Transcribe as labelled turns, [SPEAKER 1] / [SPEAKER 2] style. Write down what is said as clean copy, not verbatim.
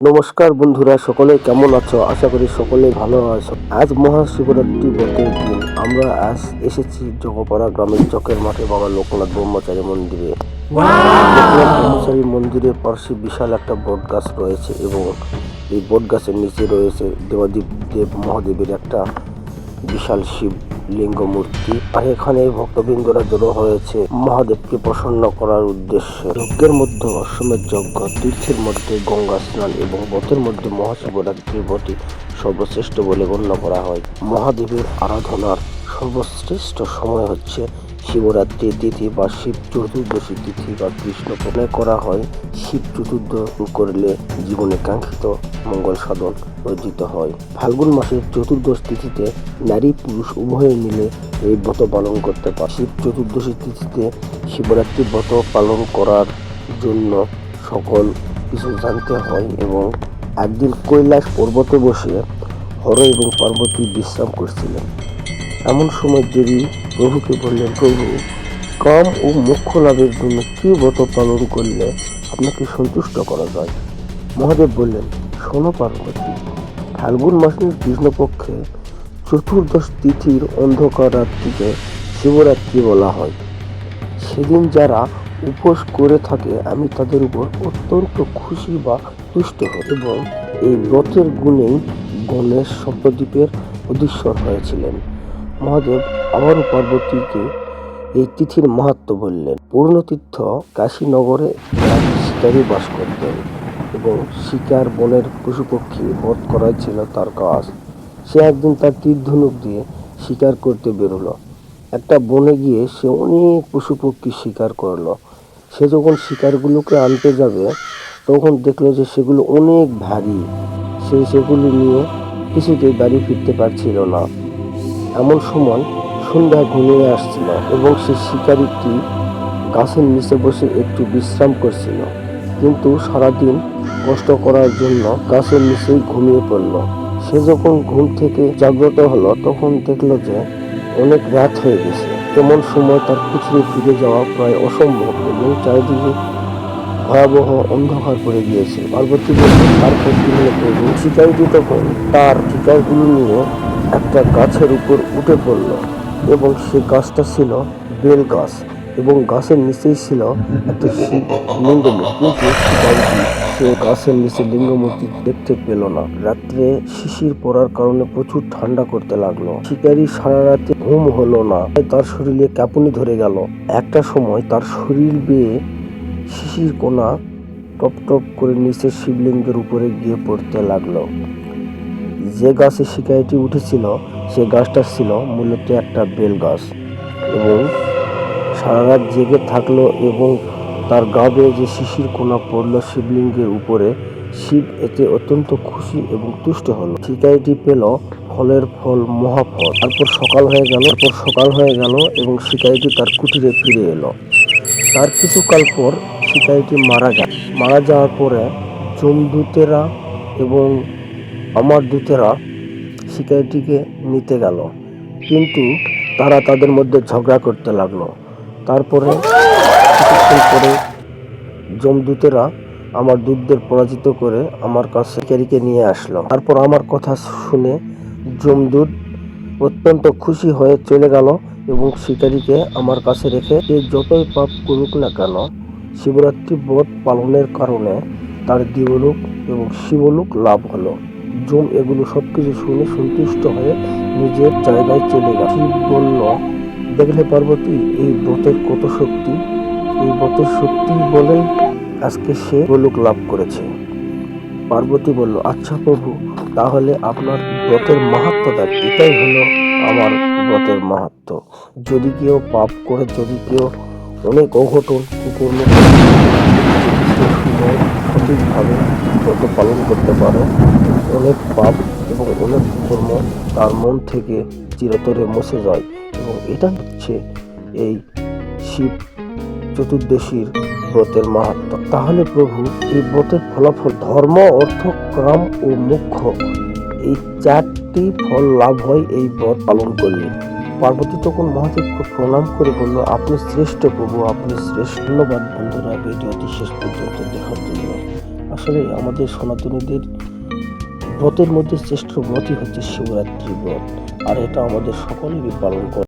[SPEAKER 1] নমস্কার বন্ধুরা, সকলে কেমন আছো? আশা করি সকলে ভালো আছো। আজ মহাশিবরাত্রি ব্রতের দিন। আমরা আজ এসেছি জগপাড়া গ্রামের চকের মাঠে বাবা লোকনাথ ব্রহ্মচারী মন্দিরে। লোকনাথ ব্রহ্মচারী মন্দিরের পাশে বিশাল একটা বট গাছ রয়েছে এবং এই বট গাছের নিচে রয়েছে দেবাদিদেব মহাদেবের একটা বিশাল শিব লিঙ্গ মূর্তি। আর এখানে ভক্তবৃন্দরা জড়ো হয়েছে মহাদেবকে প্রসন্ন করার উদ্দেশ্যে। যজ্ঞের মধ্যে অশ্বমেধ যজ্ঞ, তীর্থের মধ্যে গঙ্গা স্নান এবং ব্রতের মধ্যে মহাশিবরাত্রির ব্রতই সর্বশ্রেষ্ঠ বলে গণ্য করা হয়। মহাদেবের আরাধনার সর্বশ্রেষ্ঠ সময় হচ্ছে শিবরাত্রি তিথি বা শিব চতুর্দশী তিথি বা কৃষ্ণ মনে করা হয় শিব চতুর্দশী করলে জীবনে কাঙ্ক্ষিত মঙ্গল সাধন অর্জিত হয়। ফাল্গুন মাসের চতুর্দশ তিথিতে নারী পুরুষ উভয়ে মিলে এই ব্রত পালন করতে পারে। শিব চতুর্দশী তিথিতে শিবরাত্রি ব্রত পালন করার জন্য সকল কিছু জানতে হয় এবং একদিন কৈলাস পর্বতে বসে হর এবং পার্বতী বিশ্রাম করছিলেন। এমন সময় দেবী প্রভুকে বললেন, প্রভু, কাম ও মোক্ষ লাভের জন্য কি ব্রত পালন করলে আপনাকে সন্তুষ্ট করা যায়? মহাদেব বললেন, শোনো পার্বতী, ফাল্গুন মাসের কৃষ্ণপক্ষে চতুর্দশ তিথির অন্ধকার রাত্রিকে শিবরাত্রি বলা হয়। সেদিন যারা উপোস করে থাকে আমি তাদের উপর অত্যন্ত খুশি বা তুষ্ট হই এবং এই ব্রতের গুণেই গণেশ সপ্তদ্বীপের অধীশ্বর হয়েছিলেন। মহাদেব আবারও পার্বতীকে এই তিথির মাহাত্ম্য বললেন। পূর্ণতীর্থ কাশীনগরে এক শিকারী বাস করতেন এবং শিকার বনের পশুপক্ষী বধ করাই ছিল তার কাজ। সে একদিন তার তীর ধনুক দিয়ে শিকার করতে বেরোলো। একটা বনে গিয়ে সে অনেক পশুপক্ষী শিকার করলো। সে যখন শিকারগুলোকে আনতে যাবে তখন দেখলো যে সেগুলো অনেক ভারী। সে সেগুলো নিয়ে কিছুতেই বাড়ি ফিরতে পারছিল না। এমন সময় সন্ধ্যা ঘনিয়ে আসছিল এবং সে শিকারীটি গাছের নিচে বসে একটু বিশ্রাম করছিল, কিন্তু সারাদিন কষ্ট করার জন্য গাছের নিচেই ঘুমিয়ে পড়ল। সে যখন ঘুম থেকে জাগ্রত হলো তখন দেখলো যে অনেক রাত হয়ে গেছে। এমন সময় তার কুঠিরে ফিরে যাওয়া প্রায় অসম্ভব এবং চারিদিকে ভয়াবহ অন্ধকার পড়ে গিয়েছে। পার্বতী বললেন, তারপর কি হলো প্রভু? শিকারীটি তখন তার শিকারগুলো নিয়ে একটা গাছের উপর উঠে পড়ল এবং সে গাছটা ছিল বেল গাছ এবং গাছের নিচেই ছিল একটা শিব লিঙ্গমূর্তি, কিন্তু শিকারীটি সে গাছের নিচে লিঙ্গমূর্তি দেখতে পেল না। রাত্রে শিশির পড়ার কারণে প্রচুর ঠান্ডা করতে লাগলো। শিকারী সারা রাতে ঘুম হলো না, তার শরীরে কাঁপুনি ধরে গেল। একটা সময় তার শরীর বেয়ে শিশির কোনা টপ টপ করে নিচে শিবলিঙ্গের উপরে গিয়ে পড়তে লাগলো। যে গাছে শিকারীটি উঠেছিল সে গাছটা ছিল মূলত একটা বেল গাছ এবং সারা রাত জেগে থাকলো এবং তার গা বেয়ে যে শিশির কোনা পড়লো শিবলিঙ্গের উপরে, শিব এতে অত্যন্ত খুশি এবং তুষ্ট হলো। শিকারীটি পেল ফলের ফল, মহাফল। তারপর সকাল হয়ে গেল এবং শিকারীটি তার কুটিরে ফিরে এলো। তার কিছুকাল পর শিকারীটি মারা যাওয়ার পরে যমদূতেরা এবং আমার দূতেরা শিকারীটিকে নিতে গেল, কিন্তু তারা তাদের মধ্যে ঝগড়া করতে লাগলো। তারপরে কিছুক্ষণ পরে যমদূতেরা আমার দূতদের পরাজিত করে আমার কাছে শিকারীকে নিয়ে আসলো। তারপর আমার কথা শুনে যমদূত অত্যন্ত খুশি হয়ে চলে গেল এবং শিকারীকে আমার কাছে রেখে সে যতই পাপ করুক না কেন শিবরাত্রি ব্রত পালনের কারণে তার দেবলোক এবং শিবলোক লাভ হলো। যম এগুলো সবকিছু শুনে সন্তুষ্ট হয়ে নিজের জায়গায় চলে গেল। শিব বলল, দেখলে পার্বতী, এই ব্রতের কত শক্তি। এই ব্রতের শক্তি বলেই আজকে সে গোলোক লাভ করেছে। পার্বতী বলল, আচ্ছা প্রভু, তাহলে আপনার ব্রতের মাহাত্ম্য দেখ। এটাই হলো আমার ব্রতের মাহাত্ম্য। যদি কেউ পাপ করে, যদি কেউ অনেক অঘটন কুকর্ম সঠিকভাবে ব্রত পালন করতে পারে, অনেক পাপ এবং অনেক কর্ম তার মন থেকে চিরতরে মুছে যায় এবং এটা হচ্ছে এই শিব চতুর্দশীর ব্রতের মাহাত্ম্য। তাহলে প্রভু, এই ব্রতের ফলাফল ধর্ম, অর্থ, কাম ও মোক্ষ, এই চারটি ফল লাভ হয় এই ব্রত পালন করলে। পার্বতী তখন মহাদেবকে প্রণাম করে বলল, আপনি শ্রেষ্ঠ প্রভু, আপনি শ্রেষ্ঠ। ধন্যবাদ বন্ধুরা ভিডিওটি শেষ পর্যন্ত দেখার জন্য। আশা আসলে আমাদের সনাতনীদের ব্রতের মধ্যে শ্রেষ্ঠ ব্রতই হচ্ছে শিবরাত্রি ব্রত, আর এটা আমাদের সকলেরই পালন করে।